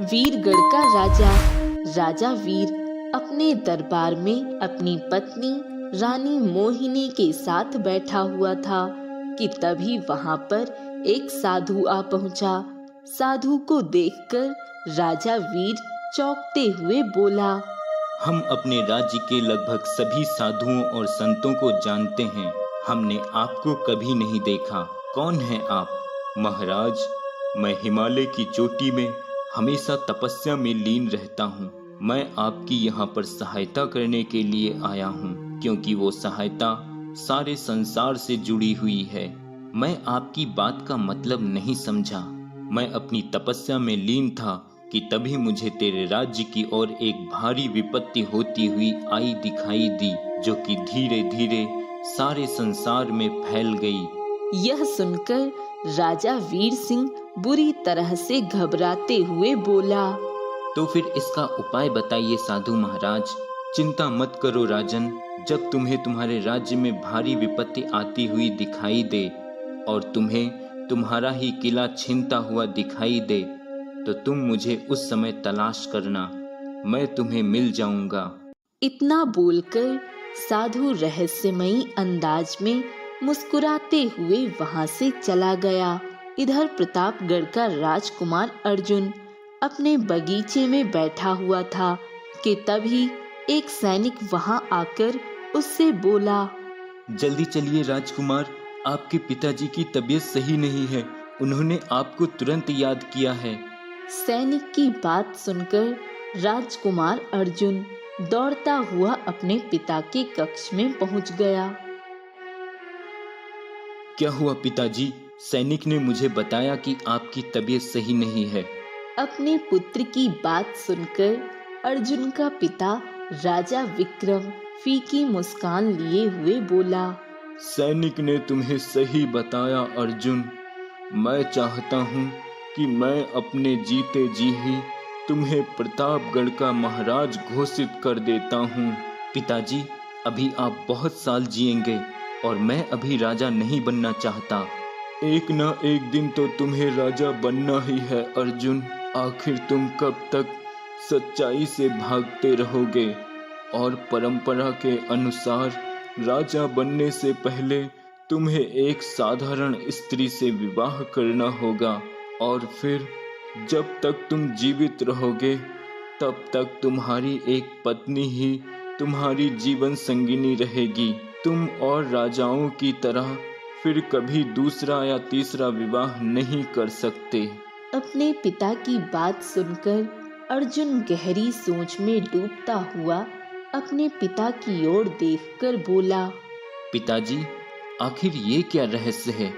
वीरगढ़ का राजा राजा वीर अपने दरबार में अपनी पत्नी रानी मोहिनी के साथ बैठा हुआ था कि तभी वहां पर एक साधु आ पहुंचा। साधु को देखकर राजा वीर चौंकते हुए बोला, हम अपने राज्य के लगभग सभी साधुओं और संतों को जानते हैं, हमने आपको कभी नहीं देखा। कौन है आप? महाराज, मैं हिमालय की चोटी में हमेशा तपस्या में लीन रहता हूँ। मैं आपकी यहाँ पर सहायता करने के लिए आया हूँ, क्योंकि वो सहायता सारे संसार से जुड़ी हुई है। मैं आपकी बात का मतलब नहीं समझा। मैं अपनी तपस्या में लीन था कि तभी मुझे तेरे राज्य की ओर एक भारी विपत्ति होती हुई आई दिखाई दी, जो कि धीरे धीरे सारे संसार में फैल गई। यह सुनकर राजा वीर सिंह बुरी तरह से घबराते हुए बोला, तो फिर इसका उपाय बताइए साधु महाराज। चिंता मत करो राजन, जब तुम्हें तुम्हारे राज्य में भारी विपत्ति आती हुई दिखाई दे और तुम्हें तुम्हारा ही किला छीनता हुआ दिखाई दे, तो तुम मुझे उस समय तलाश करना, मैं तुम्हें मिल जाऊंगा। इतना बोलकर साधु रहस्यमयी अंदाज में मुस्कुराते हुए वहां से चला गया। इधर प्रतापगढ़ का राजकुमार अर्जुन अपने बगीचे में बैठा हुआ था कि तभी एक सैनिक वहां आकर उससे बोला, जल्दी चलिए राजकुमार, आपके पिताजी की तबीयत सही नहीं है, उन्होंने आपको तुरंत याद किया है। सैनिक की बात सुनकर राजकुमार अर्जुन दौड़ता हुआ अपने पिता के कक्ष में पहुंच गया। क्या हुआ पिताजी? सैनिक ने मुझे बताया कि आपकी तबीयत सही नहीं है। अपने पुत्र की बात सुनकर अर्जुन का पिता राजा विक्रम फीकी मुस्कान लिए हुए बोला, सैनिक ने तुम्हें सही बताया अर्जुन। मैं चाहता हूँ कि मैं अपने जीते जी ही तुम्हें प्रतापगढ़ का महाराज घोषित कर देता हूँ। पिताजी, अभी आप बहुत साल जिएंगे और मैं अभी राजा नहीं बनना चाहता। एक ना एक दिन तो तुम्हें राजा बनना ही है अर्जुन। आखिर तुम कब तक सच्चाई से भागते रहोगे? और परंपरा के अनुसार राजा बनने से पहले तुम्हें एक साधारण स्त्री से विवाह करना होगा, और फिर जब तक तुम जीवित रहोगे तब तक तुम्हारी एक पत्नी ही तुम्हारी जीवन संगिनी रहेगी। तुम और राजाओं की तरह फिर कभी दूसरा या तीसरा विवाह नहीं कर सकते। अपने पिता की बात सुनकर अर्जुन गहरी सोच में डूबता हुआ अपने पिता की ओर देखकर बोला, पिताजी, आखिर ये क्या रहस्य है?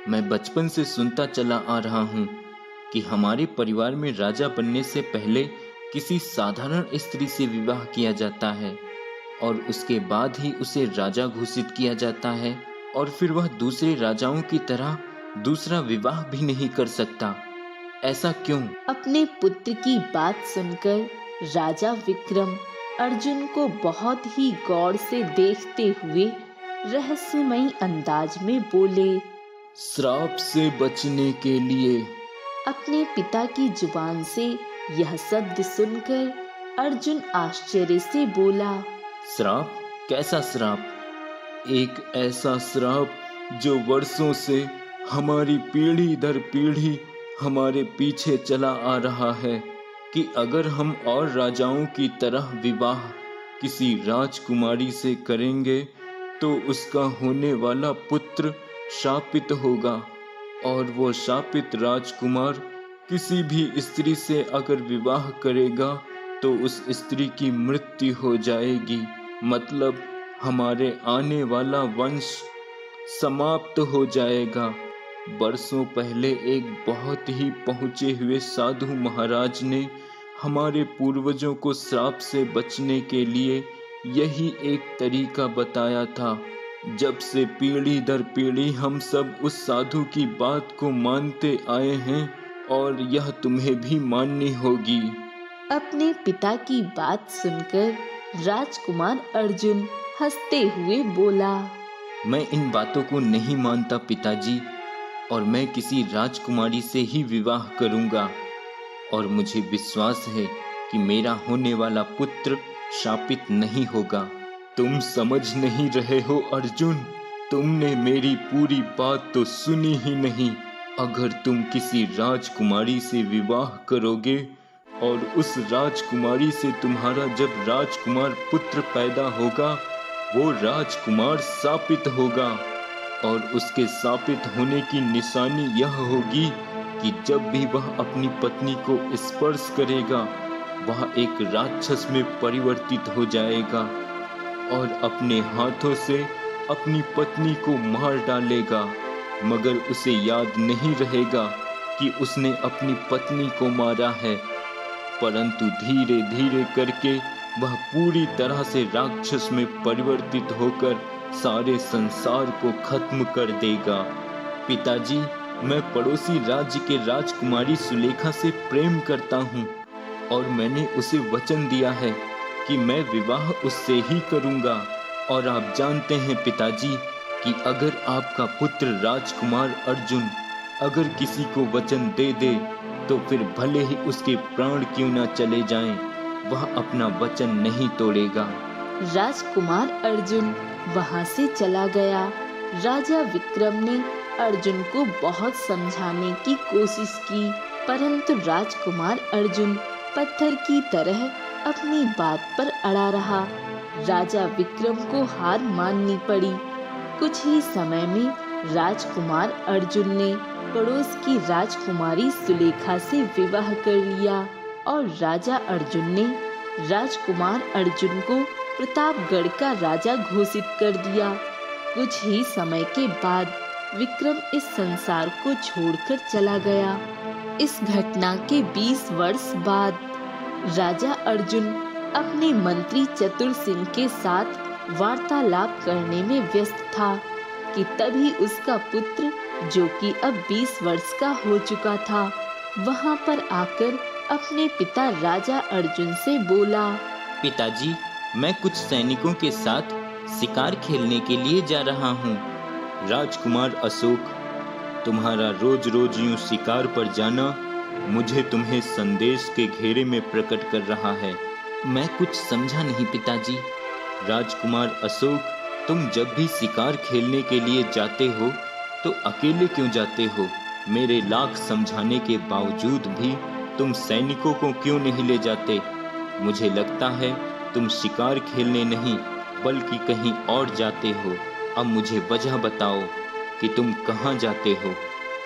मैं बचपन से सुनता चला आ रहा हूँ कि हमारे परिवार में राजा बनने से पहले किसी साधारण स्त्री से विवाह किया जाता है और उसके बाद ही उसे राजा घोषित किया जाता है, और फिर वह दूसरे राजाओं की तरह दूसरा विवाह भी नहीं कर सकता। ऐसा क्यों? अपने पुत्र की बात सुनकर राजा विक्रम अर्जुन को बहुत ही गौर से देखते हुए रहस्यमयी अंदाज में बोले, श्राप से बचने के लिए। अपने पिता की जुबान से यह शब्द सुनकर अर्जुन आश्चर्य से बोला, श्राप? कैसा श्राप? एक ऐसा श्राप जो वर्षों से हमारी पीढ़ी दर पीढ़ी हमारे पीछे चला आ रहा है कि अगर हम और राजाओं की तरह विवाह किसी राजकुमारी से करेंगे तो उसका होने वाला पुत्र शापित होगा, और वो शापित राजकुमार किसी भी स्त्री से अगर विवाह करेगा तो उस स्त्री की मृत्यु हो जाएगी। मतलब हमारे आने वाला वंश समाप्त हो जाएगा। बरसों पहले एक बहुत ही पहुंचे हुए साधु महाराज ने हमारे पूर्वजों को श्राप से बचने के लिए यही एक तरीका बताया था। जब से पीढ़ी दर पीढ़ी हम सब उस साधु की बात को मानते आए हैं, और यह तुम्हें भी माननी होगी। अपने पिता की बात सुनकर राजकुमार अर्जुन हंसते हुए बोला, मैं इन बातों को नहीं मानता पिताजी। और मैं किसी राजकुमारी से ही विवाह करूंगा। और मुझे विश्वास है कि मेरा होने वाला पुत्र शापित नहीं होगा। तुम समझ नहीं रहे हो अर्जुन, तुमने मेरी पूरी बात तो सुनी ही नहीं। अगर तुम किसी राजकुमारी से विवाह करोगे और उस राजकुमारी से तुम्हारा जब राजकुमार पुत्र पैदा होगा, वो राजकुमार शापित होगा। और उसके शापित होने की निशानी यह होगी कि जब भी वह अपनी पत्नी को स्पर्श करेगा, वह एक राक्षस में परिवर्तित हो जाएगा और अपने हाथों से अपनी पत्नी को मार डालेगा। मगर उसे याद नहीं रहेगा कि उसने अपनी पत्नी को मारा है, परंतु धीरे धीरे करके वह पूरी तरह से राक्षस में परिवर्तित होकर सारे संसार को खत्म कर देगा। पिताजी, मैं पड़ोसी राज्य के राजकुमारी सुलेखा से प्रेम करता हूँ और मैंने उसे वचन दिया है कि मैं विवाह उससे ही करूँगा। और आप जानते हैं पिताजी कि अगर आपका पुत्र राजकुमार अर्जुन अगर किसी को वचन दे दे तो फिर भले ही उसके प्राण क्यों ना चले जाएं, वह अपना वचन नहीं तोड़ेगा। राजकुमार अर्जुन वहां से चला गया। राजा विक्रम ने अर्जुन को बहुत समझाने की कोशिश की, परंतु राजकुमार अर्जुन पत्थर की तरह अपनी बात पर अड़ा रहा। राजा विक्रम को हार माननी पड़ी। कुछ ही समय में राजकुमार अर्जुन ने पड़ोस की राजकुमारी सुलेखा से विवाह कर लिया और राजा अर्जुन ने राजकुमार अर्जुन को प्रतापगढ़ का राजा घोषित कर दिया। कुछ ही समय के बाद विक्रम इस संसार को छोड़कर चला गया। इस घटना के 20 वर्ष बाद राजा अर्जुन अपने मंत्री चतुर सिंह के साथ वार्तालाप करने में व्यस्त था कि तभी उसका पुत्र, जो कि अब 20 वर्ष का हो चुका था, वहां पर आकर अपने पिता राजा अर्जुन से बोला, पिताजी, मैं कुछ सैनिकों के साथ शिकार खेलने के लिए जा रहा हूँ। राजकुमार अशोक, तुम्हारा रोज रोज यूं शिकार पर जाना मुझे तुम्हें संदेश के घेरे में प्रकट कर रहा है। मैं कुछ समझा नहीं पिताजी। राजकुमार अशोक, तुम जब भी शिकार खेलने के लिए जाते हो तो अकेले क्यों जाते हो? मेरे लाख समझाने के बावजूद भी तुम सैनिकों को क्यों नहीं ले जाते? मुझे लगता है तुम शिकार खेलने नहीं बल्कि कहीं और जाते हो। अब मुझे वजह बताओ कि तुम कहाँ जाते हो।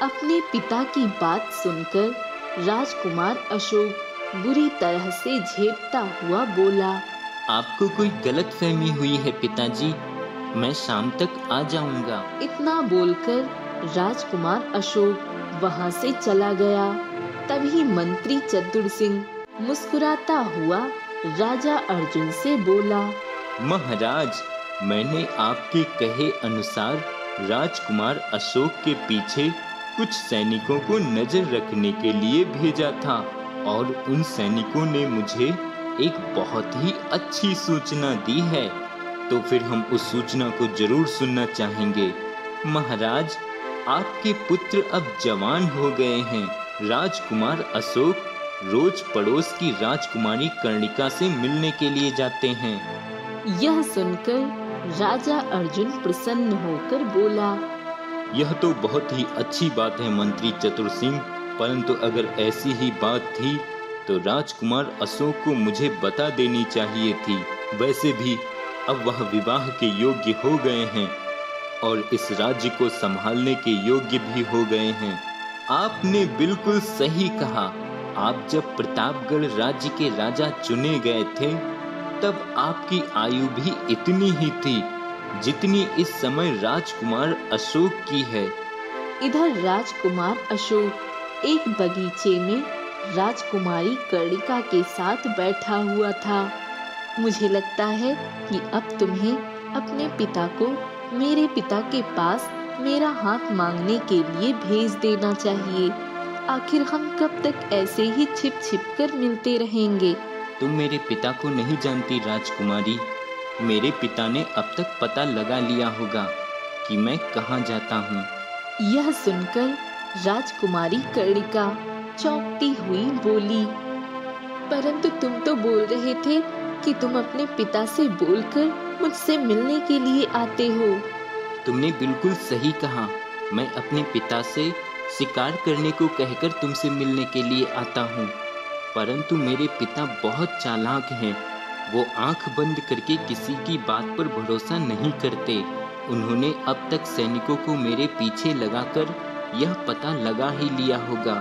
अपने पिता की बात सुनकर राजकुमार अशोक बुरी तरह से झेपता हुआ बोला, आपको कोई गलतफहमी हुई है पिताजी, मैं शाम तक आ जाऊंगा। इतना बोलकर राजकुमार अशोक वहां से चला गया। तभी मंत्री चतुर सिंह मुस्कुराता हुआ राजा अर्जुन से बोला, महाराज, मैंने आपके कहे अनुसार राजकुमार अशोक के पीछे कुछ सैनिकों को नजर रखने के लिए भेजा था और उन सैनिकों ने मुझे एक बहुत ही अच्छी सूचना दी है। तो फिर हम उस सूचना को जरूर सुनना चाहेंगे। महाराज, आपके पुत्र अब जवान हो गए हैं। राजकुमार अशोक रोज पड़ोस की राजकुमारी कर्णिका से मिलने के लिए जाते हैं। यह सुनकर राजा अर्जुन प्रसन्न होकर बोला, यह तो बहुत ही अच्छी बात है मंत्री चतुर सिंह, परंतु अगर ऐसी ही बात थी तो राजकुमार अशोक को मुझे बता देनी चाहिए थी। वैसे भी अब वह विवाह के योग्य हो गए हैं और इस राज्य को संभालने के योग्य भी हो गए हैं। आपने बिल्कुल सही कहा। आप जब प्रतापगढ़ राज्य के राजा चुने गए थे तब आपकी आयु भी इतनी ही थी जितनी इस समय राजकुमार अशोक की है। इधर राजकुमार अशोक एक बगीचे में राजकुमारी कर्णिका के साथ बैठा हुआ था। मुझे लगता है कि अब तुम्हें अपने पिता को मेरे पिता के पास मेरा हाथ मांगने के लिए भेज देना चाहिए। आखिर हम कब तक ऐसे ही छिप छिप कर मिलते रहेंगे? तुम मेरे पिता को नहीं जानती राजकुमारी। मेरे पिता ने अब तक पता लगा लिया होगा कि मैं कहाँ जाता हूँ। यह सुनकर राजकुमारी कर्णिका चौंकती हुई बोली, परंतु तुम तो बोल रहे थे कि तुम अपने पिता से बोलकर मुझसे मिलने के लिए आते हो। तुमने बिल्कुल सही कहा। मैं अपने पिता से शिकार करने को कहकर तुमसे मिलने के लिए आता हूँ, परंतु मेरे पिता बहुत चालाक हैं। वो आंख बंद करके किसी की बात पर भरोसा नहीं करते। उन्होंने अब तक सैनिकों को मेरे पीछे लगाकर यह पता लगा ही लिया होगा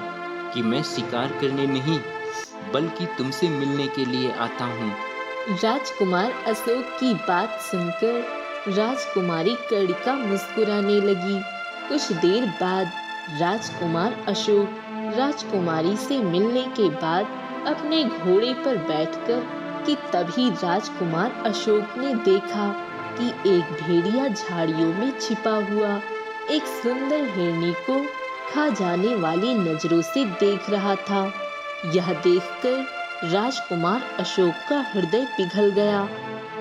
कि मैं शिकार करने नहीं बल्कि तुमसे मिलने के लिए आता हूँ। राजकुमार अशोक की बात सुनकर राजकुमारी कर्णिका मुस्कुराने लगी। कुछ देर बाद राजकुमार अशोक राजकुमारी से मिलने के बाद अपने घोड़े पर बैठकर कि तभी राजकुमार अशोक ने देखा कि एक भेड़िया झाड़ियों में छिपा हुआ एक सुंदर हिरनी को खा जाने वाली नजरों से देख रहा था। यह देखकर राजकुमार अशोक का हृदय पिघल गया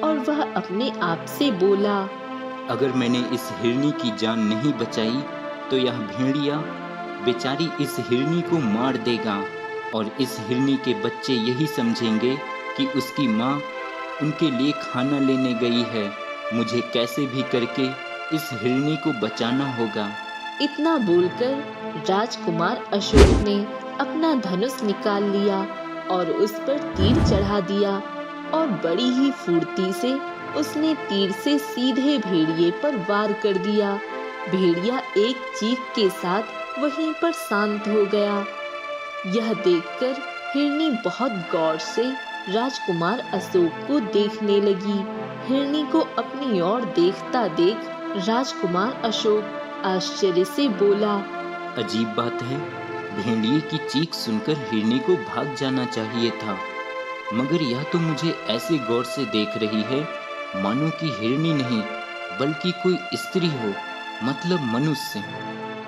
और वह अपने आप से बोला, अगर मैंने इस हिरनी की जान नहीं बचाई तो यह भेड़िया बेचारी इस हिरनी को मार देगा और इस हिरनी के बच्चे यही समझेंगे कि उसकी माँ उनके लिए खाना लेने गई है। मुझे कैसे भी करके इस हिरनी को बचाना होगा। इतना बोलकर राजकुमार अशोक ने अपना धनुष निकाल लिया और उस पर तीर चढ़ा दिया और बड़ी ही फुर्ती से उसने तीर से सीधे भेड़िए पर वार कर दिया। भेड़िया एक चीख के साथ वहीं पर शांत हो गया। यह देखकर हिरनी बहुत गौर से राजकुमार अशोक को देखने लगी। हिरनी को अपनी ओर देखता देख राजकुमार अशोक आश्चर्य से बोला, अजीब बात है, भेड़िए की चीख सुनकर हिरनी को भाग जाना चाहिए था, मगर यह तो मुझे ऐसे गौर से देख रही है मानो कि हिरनी नहीं बल्कि कोई स्त्री हो, मतलब मनुष्य।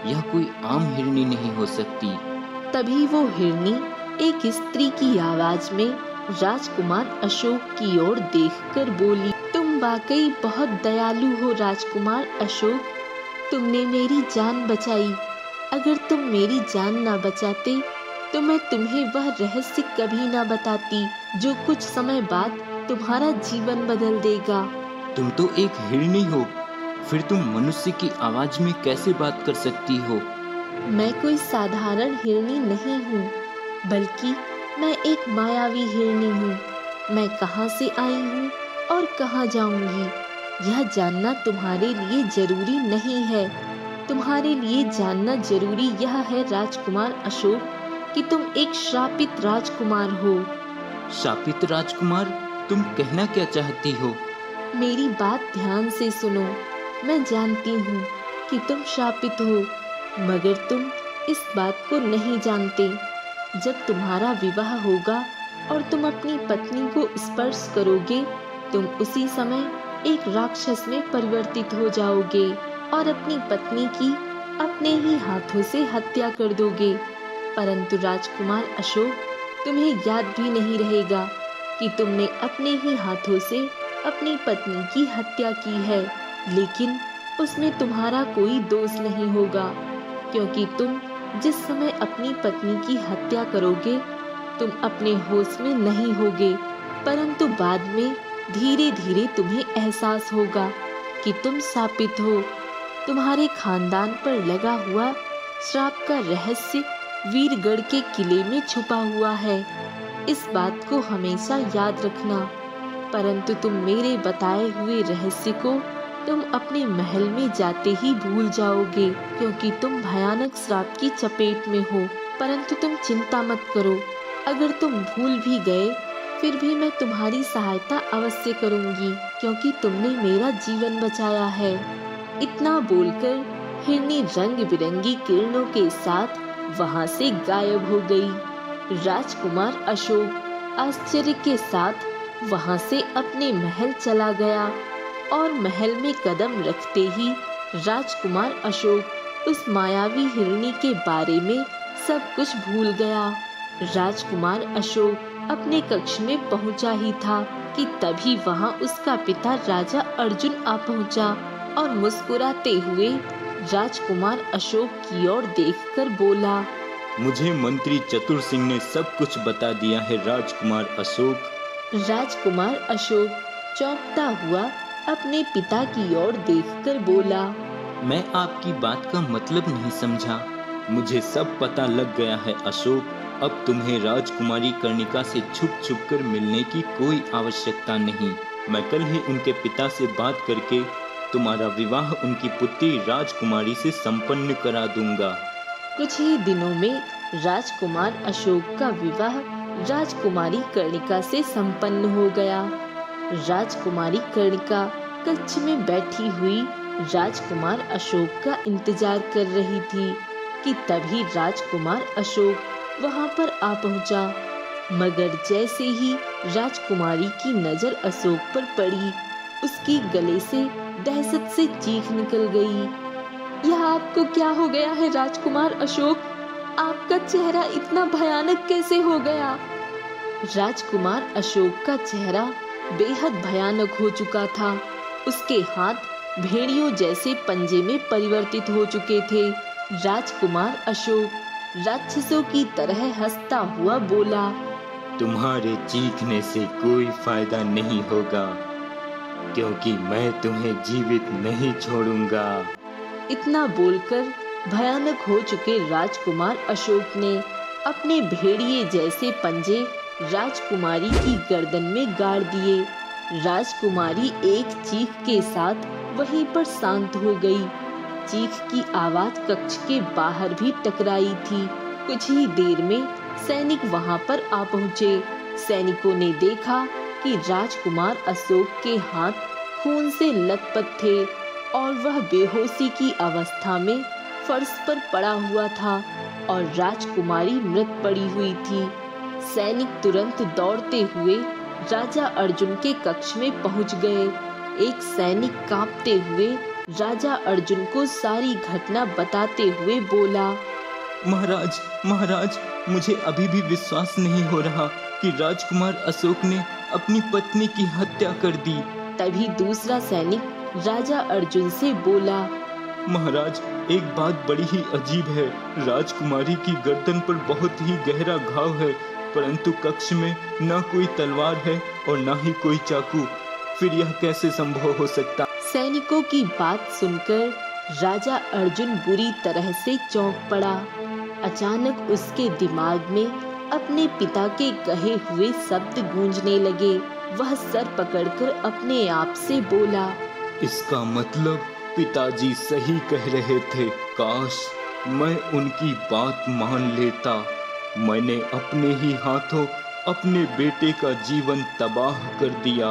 यह कोई आम हिरनी नहीं हो सकती। तभी वो हिरनी एक स्त्री की आवाज में राजकुमार अशोक की ओर देखकर बोली, तुम वाकई बहुत दयालु हो राजकुमार अशोक, तुमने मेरी जान बचाई। अगर तुम मेरी जान ना बचाते तो मैं तुम्हें वह रहस्य कभी ना बताती जो कुछ समय बाद तुम्हारा जीवन बदल देगा। तुम तो एक हिरनी हो, फिर तुम मनुष्य की आवाज में कैसे बात कर सकती हो? मैं कोई साधारण हिरनी नहीं हूँ, बल्कि मैं एक मायावी हिरनी हूँ। मैं कहाँ से आई हूँ और कहाँ जाऊँगी यह जानना तुम्हारे लिए जरूरी नहीं है। तुम्हारे लिए जानना जरूरी यह है राजकुमार अशोक कि तुम एक श्रापित राजकुमार हो। श्रापित राजकुमार? तुम कहना क्या चाहती हो? मेरी बात ध्यान से सुनो। मैं जानती हूँ कि तुम श्रापित हो, मगर तुम इस बात को नहीं जानते। जब तुम्हारा विवाह होगा और तुम अपनी पत्नी को स्पर्श करोगे, तुम उसी समय एक राक्षस में परिवर्तित हो जाओगे और अपनी पत्नी की अपने ही हाथों से हत्या कर दोगे। परंतु राजकुमार अशोक, तुम्हें याद भी नहीं रहेगा कि तुमने अपने ही हाथों से अपनी पत्नी की हत्या की है, लेकिन उसमें तुम्हारा कोई दोष नहीं होगा, क्योंकि तुम जिस समय अपनी पत्नी की हत्या करोगे तुम अपने होश में नहीं होगे, परंतु बाद में धीरे धीरे तुम्हें एहसास होगा कि तुम शापित हो। तुम्हारे खानदान पर लगा हुआ श्राप का रहस्य वीरगढ़ के किले में छुपा हुआ है। इस बात को हमेशा याद रखना, परंतु तुम मेरे बताए हुए रहस्य को तुम अपने महल में जाते ही भूल जाओगे, क्योंकि तुम भयानक श्राप की चपेट में हो। परंतु तुम चिंता मत करो, अगर तुम भूल भी गए फिर भी मैं तुम्हारी सहायता अवश्य करूंगी, क्योंकि तुमने मेरा जीवन बचाया है। इतना बोलकर हिरनी रंग बिरंगी किरणों के साथ वहां से गायब हो गई। राजकुमार अशोक आश्चर्य के साथ वहां से अपने महल चला गया और महल में कदम रखते ही राजकुमार अशोक उस मायावी हिरनी के बारे में सब कुछ भूल गया। राजकुमार अशोक अपने कक्ष में पहुंचा ही था कि तभी वहां उसका पिता राजा अर्जुन आ पहुंचा और मुस्कुराते हुए राजकुमार अशोक की ओर देखकर बोला। मुझे मंत्री चतुर सिंह ने सब कुछ बता दिया है राजकुमार अशोक। राजकुमार अशोक चौंकता हुआ अपने पिता की ओर देखकर बोला। मैं आपकी बात का मतलब नहीं समझा। मुझे सब पता लग गया है अशोक। अब तुम्हें राजकुमारी कर्णिका से छुप छुप कर मिलने की कोई आवश्यकता नहीं। मैं कल ही उनके पिता से बात करके तुम्हारा विवाह उनकी पुत्री राजकुमारी से संपन्न करा दूंगा। कुछ ही दिनों में राजकुमार अशोक का विवाह राजकुमारी कर्णिका से संपन्न हो गया। राजकुमारी कर्णिका कक्ष में बैठी हुई राजकुमार अशोक का इंतजार कर रही थी कि तभी राजकुमार अशोक वहां पर आ पहुंचा। मगर जैसे ही राजकुमारी की नजर अशोक पर पड़ी, उसकी गले से दहशत से चीख निकल गई। यह आपको क्या हो गया है राजकुमार अशोक? आपका चेहरा इतना भयानक कैसे हो गया? राजकुमार अशोक का चेहरा बेहद भयानक हो चुका था। उसके हाथ भेड़ियों जैसे पंजे में परिवर्तित हो चुके थे। राजकुमार अशोक राक्षसों की तरह हंसता हुआ बोला। तुम्हारे चीखने से कोई फायदा नहीं होगा, क्योंकि मैं तुम्हें जीवित नहीं छोड़ूंगा। इतना बोलकर भयानक हो चुके राजकुमार अशोक ने अपने भेड़िए जैसे पंजे राजकुमारी की गर्दन में गाड़ दिए। राजकुमारी एक चीख के साथ वहीं पर शांत हो गई। चीख की आवाज कक्ष के बाहर भी टकराई थी। कुछ ही देर में सैनिक वहां पर आ पहुंचे। सैनिकों ने देखा कि राजकुमार अशोक के हाथ खून से लथपथ थे और वह बेहोशी की अवस्था में फर्श पर पड़ा हुआ था और राजकुमारी मृत पड़ी हुई थी। सैनिक तुरंत दौड़ते हुए राजा अर्जुन के कक्ष में पहुंच गए। एक सैनिक कांपते हुए राजा अर्जुन को सारी घटना बताते हुए बोला। महाराज, महाराज, मुझे अभी भी विश्वास नहीं हो रहा कि राजकुमार अशोक ने अपनी पत्नी की हत्या कर दी। तभी दूसरा सैनिक राजा अर्जुन से बोला। महाराज, एक बात बड़ी ही अजीब है। राजकुमारी की गर्दन पर बहुत ही गहरा घाव है, परंतु कक्ष में ना कोई तलवार है और ना ही कोई चाकू। फिर यह कैसे संभव हो सकता? सैनिकों की बात सुनकर राजा अर्जुन बुरी तरह से चौंक पड़ा। अचानक उसके दिमाग में अपने पिता के कहे हुए शब्द गूंजने लगे। वह सर पकड़कर अपने आप से बोला। इसका मतलब पिताजी सही कह रहे थे। काश मैं उनकी बात मान लेता। मैंने अपने ही हाथों अपने बेटे का जीवन तबाह कर दिया।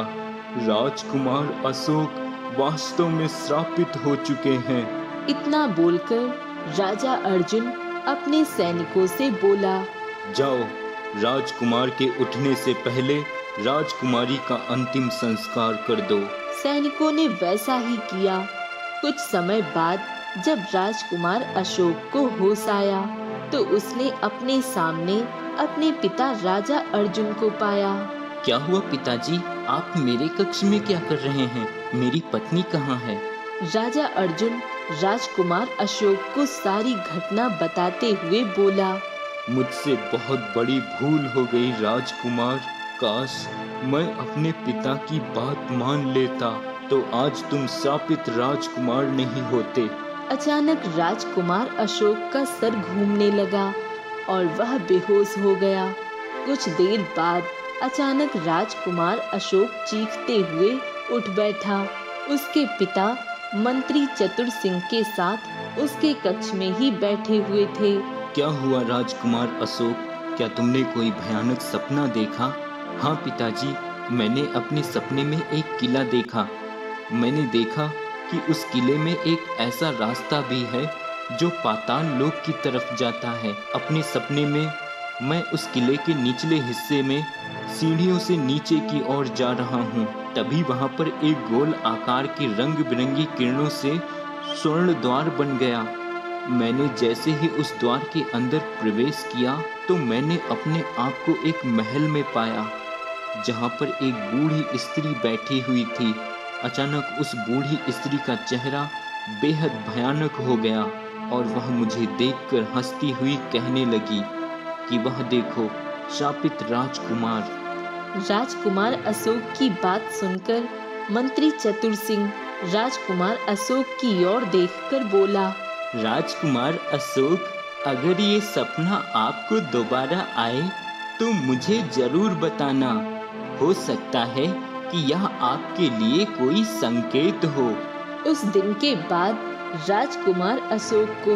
राजकुमार अशोक वास्तव में श्रापित हो चुके हैं। इतना बोलकर राजा अर्जुन अपने सैनिकों से बोला। जाओ, राजकुमार के उठने से पहले राजकुमारी का अंतिम संस्कार कर दो। सैनिकों ने वैसा ही किया। कुछ समय बाद जब राजकुमार अशोक को होश आया तो उसने अपने सामने अपने पिता राजा अर्जुन को पाया। क्या हुआ पिताजी? आप मेरे कक्ष में क्या कर रहे हैं? मेरी पत्नी कहाँ है? राजा अर्जुन राजकुमार अशोक को सारी घटना बताते हुए बोला। मुझसे बहुत बड़ी भूल हो गई राजकुमार। काश मैं अपने पिता की बात मान लेता तो आज तुम श्रापित राजकुमार नहीं होते। अचानक राजकुमार अशोक का सर घूमने लगा और वह बेहोश हो गया। कुछ देर बाद अचानक राजकुमार अशोक चीखते हुए उठ बैठा। उसके पिता मंत्री चतुर सिंह के साथ उसके कक्ष में ही बैठे हुए थे। क्या हुआ राजकुमार अशोक? क्या तुमने कोई भयानक सपना देखा? हाँ पिताजी, मैंने अपने सपने में एक किला देखा। मैंने देखा कि उस किले में एक ऐसा रास्ता भी है जो पाताल लोक की तरफ जाता है। अपने सपने में मैं उस किले के निचले हिस्से में सीढ़ियों से नीचे की ओर जा रहा हूँ। तभी वहाँ पर एक गोल आकार के रंग बिरंगी किरणों से स्वर्ण द्वार बन गया। मैंने जैसे ही उस द्वार के अंदर प्रवेश किया तो मैंने अपने आप को एक महल में पाया जहाँ पर एक बूढ़ी स्त्री बैठी हुई थी। अचानक उस बूढ़ी स्त्री का चेहरा बेहद भयानक हो गया और वह मुझे देखकर हंसती हुई कहने लगी कि वह देखो, शापित राजकुमार। राजकुमार अशोक की बात सुनकर मंत्री चतुर सिंह राजकुमार अशोक की ओर देखकर बोला, राजकुमार अशोक, अगर ये सपना आपको दोबारा आए तो मुझे जरूर बताना। हो सकता है कि यह आपके लिए कोई संकेत हो। उस दिन के बाद राजकुमार अशोक को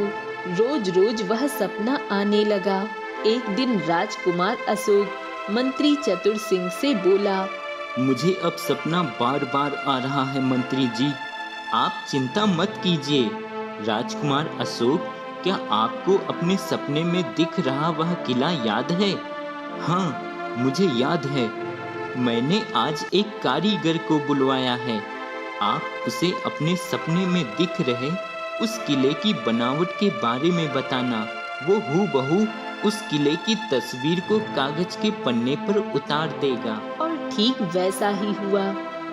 रोज रोज वह सपना आने लगा। एक दिन राजकुमार अशोक मंत्री चतुर सिंह से बोला, मुझे अब सपना बार बार आ रहा है मंत्री जी, आप चिंता मत कीजिए। राजकुमार अशोक, क्या आपको अपने सपने में दिख रहा वह किला याद है? हाँ, मुझे याद है। मैंने आज एक कारीगर को बुलवाया है। आप उसे अपने सपने में दिख रहे उस किले की बनावट के बारे में बताना। वो हूबहू उस किले की तस्वीर को कागज के पन्ने पर उतार देगा। और ठीक वैसा ही हुआ।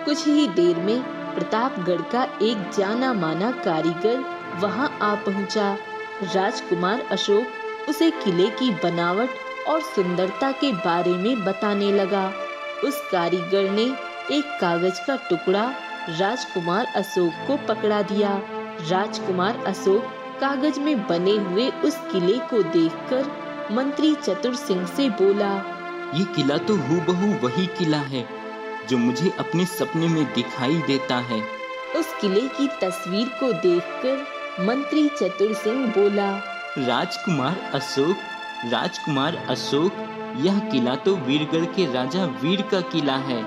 कुछ ही देर में प्रतापगढ़ का एक जाना माना कारीगर वहां आ पहुंचा। राजकुमार अशोक उसे किले की बनावट और सुंदरता के बारे में बताने लगा। उस कारीगर ने एक कागज का टुकड़ा राजकुमार अशोक को पकड़ा दिया। राजकुमार अशोक कागज में बने हुए उस किले को देखकर मंत्री चतुर सिंह से बोला, ये किला तो हूबहू वही किला है जो मुझे अपने सपने में दिखाई देता है। उस किले की तस्वीर को देखकर मंत्री चतुर सिंह बोला, राजकुमार अशोक, यह किला तो वीरगढ़ के राजा वीर का किला है।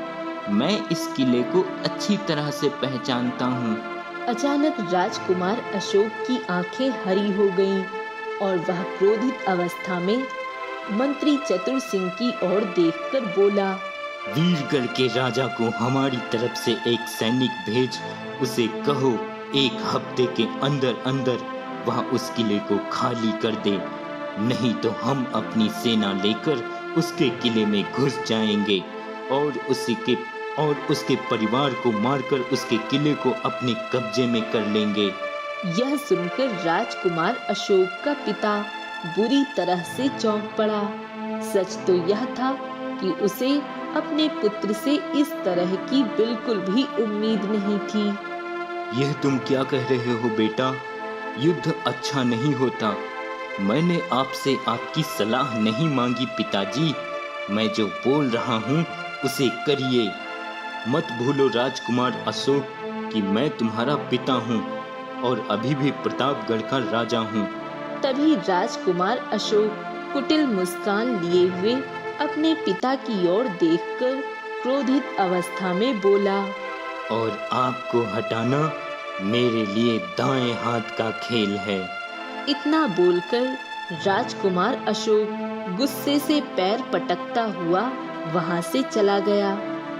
मैं इस किले को अच्छी तरह से पहचानता हूँ। अचानक राजकुमार अशोक की आंखें हरी हो गईं और वह क्रोधित अवस्था में मंत्री चतुर सिंह की ओर देखकर बोला, वीरगढ़ के राजा को हमारी तरफ से एक सैनिक भेज उसे कहो 1 हफ्ते के अंदर अंदर वह उस किले को खाली कर दे, नहीं तो हम अपनी सेना लेकर उसके किले में घुस जाएंगे और उसके परिवार को मारकर उसके किले को अपने कब्जे में कर लेंगे। यह सुनकर राजकुमार अशोक का पिता बुरी तरह से चौंक पड़ा। सच तो यह था कि उसे अपने पुत्र से इस तरह की बिल्कुल भी उम्मीद नहीं थी। यह तुम क्या कह रहे हो बेटा? युद्ध अच्छा नहीं होता। मैंने आपसे आपकी सलाह नहीं मांगी पिताजी। मैं जो बोल रहा हूँ उसे करिए। मत भूलो राजकुमार अशोक कि मैं तुम्हारा पिता हूँ और अभी भी प्रतापगढ़ का राजा हूँ। तभी राजकुमार अशोक कुटिल मुस्कान लिए हुए अपने पिता की ओर देखकर क्रोधित अवस्था में बोला, और आपको हटाना मेरे लिए दाएं हाथ का खेल है। इतना बोलकर राजकुमार अशोक गुस्से से पैर पटकता हुआ वहां से चला गया।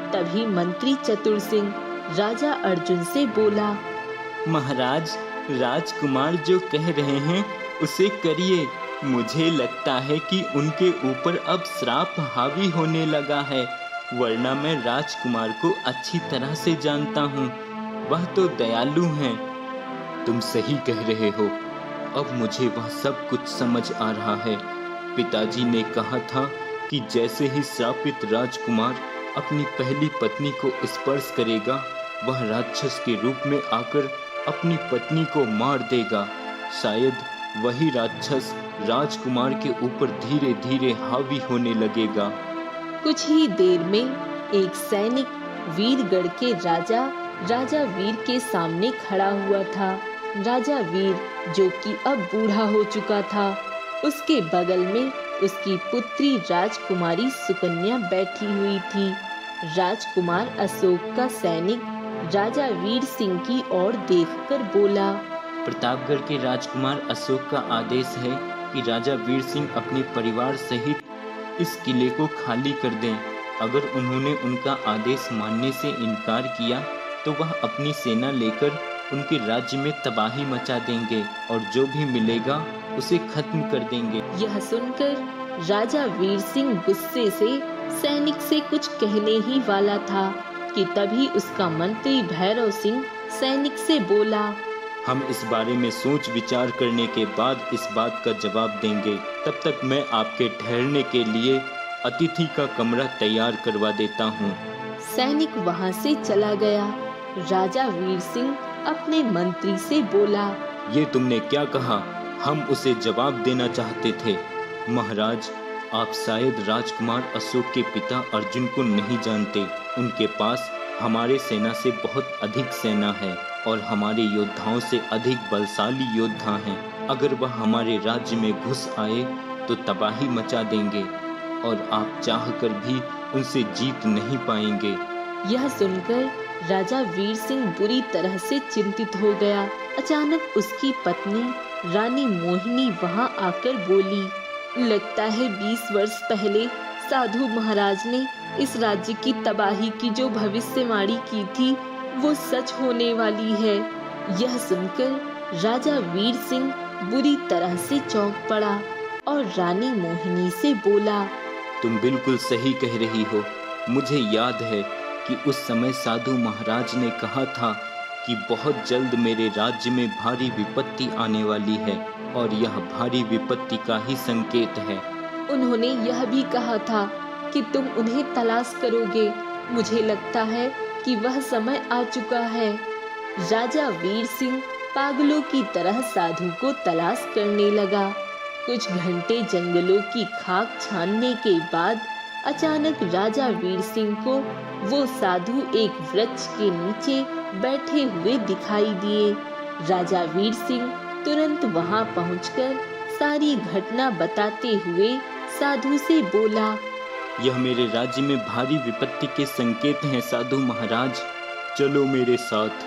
तभी मंत्री चतुर सिंह राजा अर्जुन से बोला, महाराज, राजकुमार जो कह रहे हैं उसे करिए। मुझे लगता है कि उनके ऊपर अब श्राप हावी होने लगा है, वरना मैं राजकुमार को अच्छी तरह से जानता हूँ। वह तो दयालु हैं। तुम सही कह रहे हो। अब मुझे वह सब कुछ समझ आ रहा है। पिताजी ने कहा था कि जैसे ही श्रापित राजकुमार अपनी पहली पत्नी को स्पर्श करेगा, वह राक्षस के रूप में आकर अपनी पत्नी को मार देगा। शायद वही राक्षस राजकुमार के ऊपर धीरे धीरे हावी होने लगेगा। कुछ ही देर में एक सैनिक वीरगढ़ के राजा वीर के सामने खड़ा हुआ था। राजा वीर, जो कि अब बूढ़ा हो चुका था, उसके बगल में उसकी पुत्री राजकुमारी सुकन्या बैठी हुई थी। राजकुमार अशोक का सैनिक राजा वीर सिंह की ओर देखकर बोला, प्रतापगढ़ के राजकुमार अशोक का आदेश है कि राजा वीर सिंह अपने परिवार सहित इस किले को खाली कर दें। अगर उन्होंने उनका आदेश मानने से इनकार किया तो वह अपनी सेना लेकर उनके राज्य में तबाही मचा देंगे और जो भी मिलेगा उसे खत्म कर देंगे। यह सुनकर राजा वीर सिंह गुस्से से सैनिक से कुछ कहने ही वाला था कि तभी उसका मंत्री भैरव सिंह सैनिक से बोला, हम इस बारे में सोच विचार करने के बाद इस बात का जवाब देंगे। तब तक मैं आपके ठहरने के लिए अतिथि का कमरा तैयार करवा देता हूँ। सैनिक वहां से चला गया। राजा वीर सिंह अपने मंत्री से बोला, ये तुमने क्या कहा? हम उसे जवाब देना चाहते थे। महाराज, आप शायद राजकुमार अशोक के पिता अर्जुन को नहीं जानते। उनके पास हमारे सेना से बहुत अधिक सेना है और हमारे योद्धाओं से अधिक बलशाली योद्धा हैं। अगर वह हमारे राज्य में घुस आए तो तबाही मचा देंगे और आप चाहकर भी उनसे जीत नहीं पाएंगे। यह सुनकर राजा वीर सिंह बुरी तरह से चिंतित हो गया। अचानक उसकी पत्नी रानी मोहिनी वहां आकर बोली, लगता है 20 वर्ष पहले साधु महाराज ने इस राज्य की तबाही की जो भविष्यवाणी की थी वो सच होने वाली है। यह सुनकर राजा वीर सिंह बुरी तरह से चौंक पड़ा और रानी मोहिनी से बोला, तुम बिल्कुल सही कह रही हो। मुझे याद है कि उस समय साधु महाराज ने कहा था कि बहुत जल्द मेरे राज्य में भारी विपत्ति आने वाली है और यह भारी विपत्ति का ही संकेत है। उन्होंने यह भी कहा था कि तुम उन्हें तलाश करोगे। मुझे लगता है कि वह समय आ चुका है। राजा वीर सिंह पागलों की तरह साधु को तलाश करने लगा। कुछ घंटे जंगलों की खाक छानने के बाद अचानक राजा वीर सिंह को वो साधु एक वृक्ष के नीचे बैठे हुए दिखाई दिए। राजा वीर सिंह तुरंत वहां पहुंचकर सारी घटना बताते हुए साधु से बोला, यह मेरे राज्य में भारी विपत्ति के संकेत हैं साधु महाराज, चलो मेरे साथ।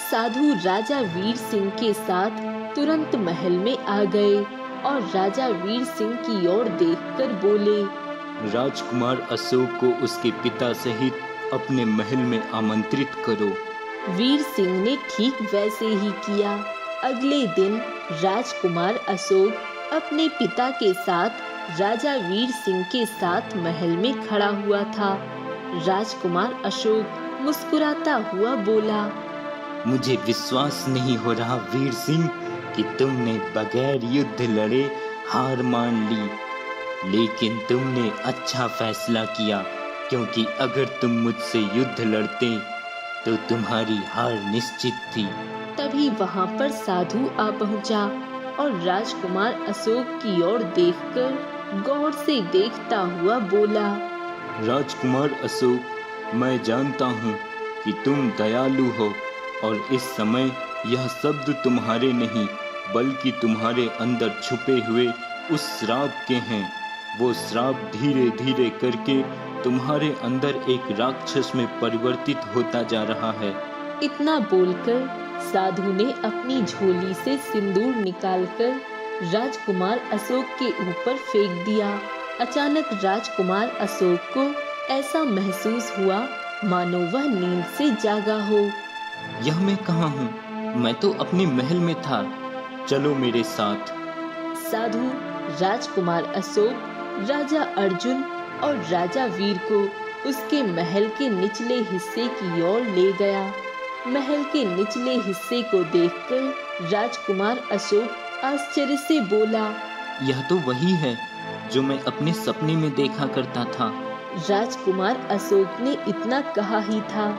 साधु राजा वीर सिंह के साथ तुरंत महल में आ गए और राजा वीर सिंह की ओर देखकर बोले, राजकुमार अशोक को उसके पिता सहित अपने महल में आमंत्रित करो। वीर सिंह ने ठीक वैसे ही किया। अगले दिन राजकुमार अशोक अपने पिता के साथ राजा वीर सिंह के साथ महल में खड़ा हुआ था। राजकुमार अशोक मुस्कुराता हुआ बोला, मुझे विश्वास नहीं हो रहा वीर सिंह कि तुमने बगैर युद्ध लड़े हार मान ली, लेकिन तुमने अच्छा फैसला किया, क्योंकि अगर तुम मुझसे युद्ध लड़ते तो तुम्हारी हार निश्चित थी। तभी वहां पर साधु आ पहुंचा और राजकुमार अशोक की ओर देखकर गौर से देखता हुआ बोला, राजकुमार अशोक, मैं जानता हूँ कि तुम दयालु हो और इस समय यह शब्द तुम्हारे नहीं बल्कि तुम्हारे अंदर छुपे हुए उस श्राप के हैं। वो श्राप धीरे धीरे करके तुम्हारे अंदर एक राक्षस में परिवर्तित होता जा रहा है। इतना बोलकर साधु ने अपनी झोली से सिंदूर निकालकर राजकुमार अशोक के ऊपर फेंक दिया। अचानक राजकुमार अशोक को ऐसा महसूस हुआ मानो वह नींद से जागा हो। यह मैं कहाँ हूँ? मैं तो अपने महल में था, चलो मेरे साथ। साधु राजकुमार अशोक, राजा अर्जुन और राजा वीर को उसके महल के निचले हिस्से की ओर ले गया। महल के निचले हिस्से को देखकर राजकुमार अशोक आश्चर्य से बोला, यह तो वही है जो मैं अपने सपने में देखा करता था। राजकुमार अशोक ने इतना कहा ही था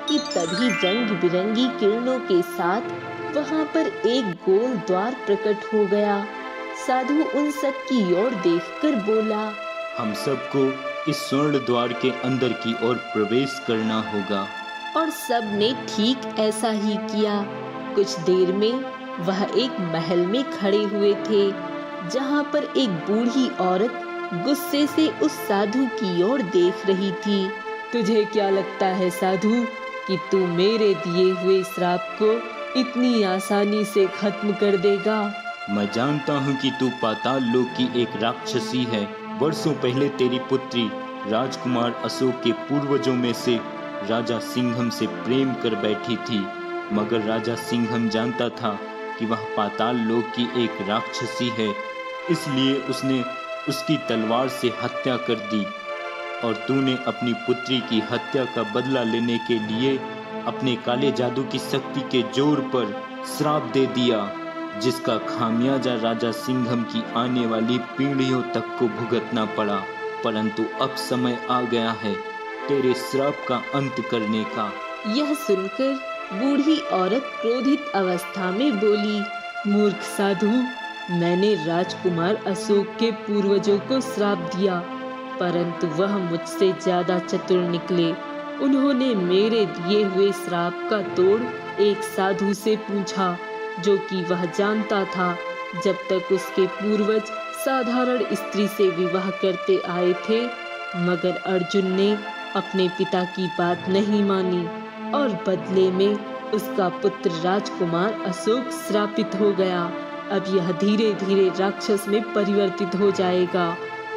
कि तभी रंग बिरंगी किरणों के साथ वहां पर एक गोल द्वार प्रकट हो गया। साधु उन सब की ओर देखकर बोला, हम सबको इस स्वर्ण द्वार के अंदर की ओर प्रवेश करना होगा। और सब ने ठीक ऐसा ही किया। कुछ देर में वह एक महल में खड़े हुए थे, जहां पर एक बूढ़ी औरत गुस्से से उस साधु की ओर देख रही थी। तुझे क्या लगता है साधु कि तू मेरे दिए हुए श्राप को इतनी आसानी से खत्म कर देगा? मैं जानता हूँ कि तू पाताल लोक की एक राक्षसी है। वर्षों पहले तेरी पुत्री राजकुमार अशोक के पूर्वजों में से राजा सिंघम से प्रेम कर बैठी थी, मगर राजा सिंघम जानता था कि वह पाताल लोक की एक राक्षसी है, इसलिए उसने उसकी तलवार से हत्या कर दी। और तूने अपनी पुत्री की हत्या का बदला लेने के लिए अपने काले जादू की शक्ति के जोर पर श्राप दे दिया, जिसका खामियाजा राजा सिंघम की आने वाली पीढ़ियों तक को भुगतना पड़ा। परंतु अब समय आ गया है तेरे श्राप का अंत करने का। यह सुनकर बूढ़ी औरत क्रोधित अवस्था में बोली, मूर्ख साधु, मैंने राजकुमार अशोक के पूर्वजों को श्राप दिया, परंतु वह मुझसे ज्यादा चतुर निकले। उन्होंने मेरे दिए हुए श्राप का तोड़ एक साधु से पूछा, जो कि वह जानता था जब तक उसके पूर्वज साधारण स्त्री से विवाह करते आए थे। मगर अर्जुन ने अपने पिता की बात नहीं मानी और बदले में उसका पुत्र राजकुमार अशोक श्रापित हो गया। अब यह धीरे धीरे राक्षस में परिवर्तित हो जाएगा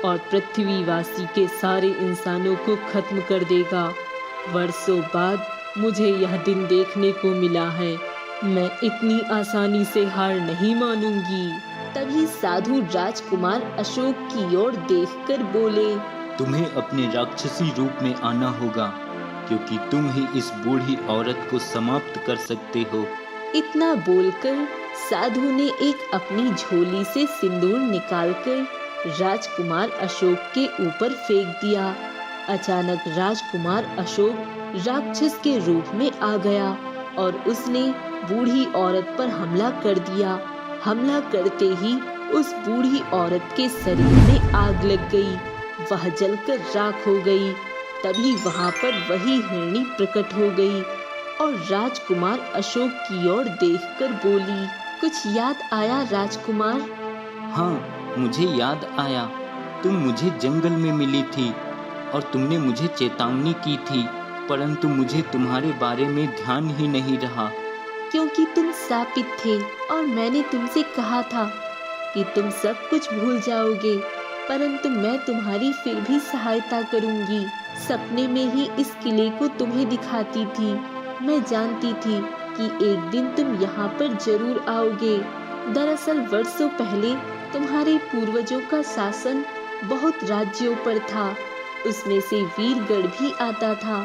और पृथ्वीवासी के सारे इंसानों को खत्म कर देगा। वर्षों बाद मुझे यह दिन देखने को मिला है। मैं इतनी आसानी से हार नहीं मानूंगी। तभी साधु राजकुमार अशोक की ओर देखकर बोले, तुम्हें अपने राक्षसी रूप में आना होगा, क्योंकि तुम ही इस बूढ़ी औरत को समाप्त कर सकते हो। इतना बोलकर साधु ने एक अपनी झोली से सिंदूर निकालकर राजकुमार अशोक के ऊपर फेंक दिया। अचानक राजकुमार अशोक राक्षस के रूप में आ गया और उसने बूढ़ी औरत पर हमला कर दिया। हमला करते ही उस बूढ़ी औरत के शरीर में आग लग गई, वह जलकर राख हो गई। तभी वहां पर वही हिरणी प्रकट हो गई और राजकुमार अशोक की ओर देखकर बोली, कुछ याद आया राजकुमार? हाँ, मुझे याद आया। तुम मुझे जंगल में मिली थी और तुमने मुझे चेतावनी की थी, परंतु मुझे तुम्हारे बारे में ध्यान ही नहीं रहा। क्योंकि तुम शापित थे और मैंने तुमसे कहा था कि तुम सब कुछ भूल जाओगे, परंतु मैं तुम्हारी फिर भी सहायता करूंगी। सपने में ही इस किले को तुम्हें दिखाती थी। मैं जानती थी कि एक दिन तुम यहाँ पर जरूर आओगे। दरअसल वर्षों पहले तुम्हारे पूर्वजों का शासन बहुत राज्यों पर था, उसमें से वीरगढ़ भी आता था।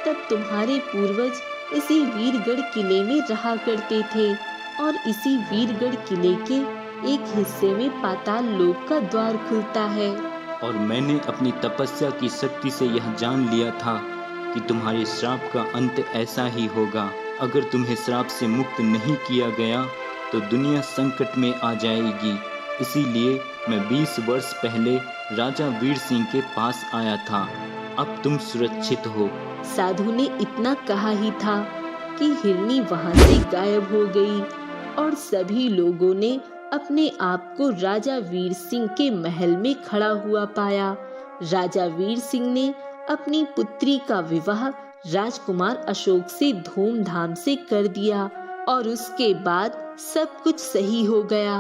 तब तुम्हारे पूर्वज इसी वीरगढ़ किले में रहा करते थे और इसी वीरगढ़ किले के एक हिस्से में पाताल लोक का द्वार खुलता है। और मैंने अपनी तपस्या की शक्ति से यह जान लिया था कि तुम्हारे श्राप का अंत ऐसा ही होगा। अगर तुम्हें श्राप से मुक्त नहीं किया गया तो दुनिया संकट में आ जाएगी। इसीलिए मैं 20 वर्ष पहले राजा वीर सिंह के पास आया था। अब तुम सुरक्षित हो। साधु ने इतना कहा ही था कि हिरनी वहां से गायब हो गई और सभी लोगों ने अपने आप को राजा वीर सिंह के महल में खड़ा हुआ पाया। राजा वीर सिंह ने अपनी पुत्री का विवाह राजकुमार अशोक से धूमधाम से कर दिया और उसके बाद सब कुछ सही हो गया।